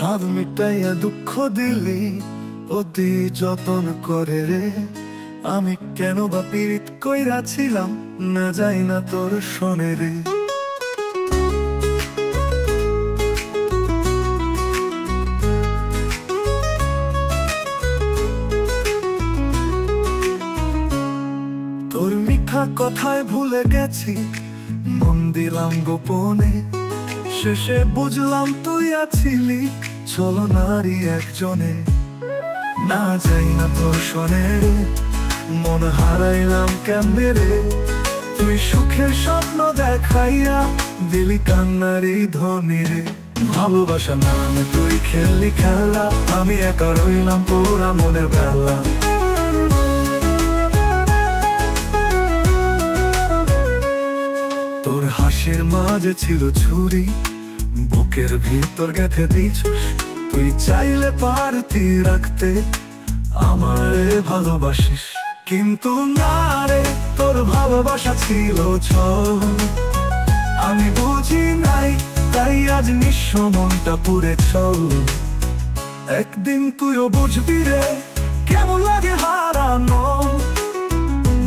স্বাদ মিটাইয়া দুঃখ দিলি, অতি যতন করে রে। আমি কেন বা পীড়িত কইরাছিলাম, না যাই না তোর শোনে রে। তোর মিঠা কথায় ভুলে গেছি, মন দিলাম গোপনে। শেষে বুঝলাম তুই আছিলি ছলনারী একজনে। না যাই না তোর শোনে রে, মন হারাইলাম কেমনে রে। তুই সুখের স্বপ্ন দেখাইয়া দিলি কান্নারি ধনী রে। ভালোবাসা নামে তুই খেললি খেলা, আমি একা রইলাম পুরা মনের বেলা। তোর হাসির মাঝে ছিল ছুরি, বুকের ভিতর গেঁথে দিছিস। তুই চাইলে পারতি রাখতে আমারে ভালোবাসিস, কিন্তু না রে, তোর ভালোবাসা ছিল ছল। আমি বুঝি নাই, তাই আজ নিঃস্ব মনটা পুড়ে চল। একদিন তুইও বুঝবি রে, কেমন লাগে হারানো।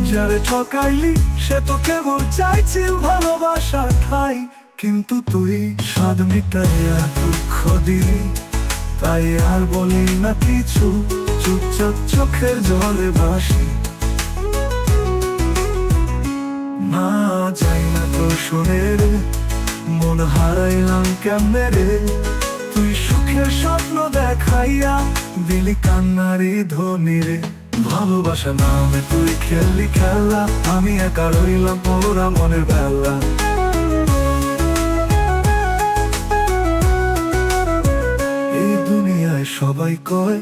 যারে ঠকাইলি সে তো কেবল চাইছিল ভালোবাসা ঠাই, কিন্তু তুই স্বাদ মিটাইয়া দুঃখ দিলি। তাই আর বলি না কিছু, চুপচাপ চোখের জলে ভাসি। না যাই না তোর শোনে রে, মন হারাইলাম কেমনে রে। তুই সুখের স্বপ্ন দেখাইয়া দিলি কান্নারি ধনী রে। ভালোবাসা নামে তুই খেললি খেলা, আমি একা রইলাম পুরা মনের বেলা। এই দুনিয়ায় সবাই কয়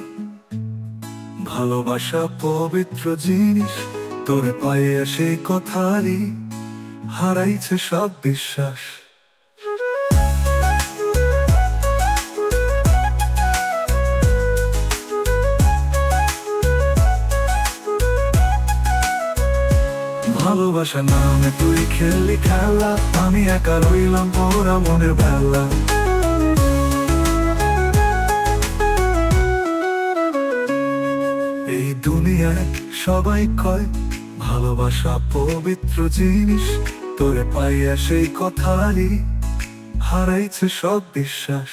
ভালোবাসা পবিত্র জিনিস, তোর পায়ে সেই কথারই হারাইছে সব বিশ্বাস। ভালোবাসা নামে তুই খেললি খেলা, আমি একা রইলাম পুরা মনের বেলা। এই দুনিয়ায় সবাই কয় ভালোবাসা পবিত্র জিনিস, তোরে পাইয়া সেই কথারই হারাইছে সব বিশ্বাস।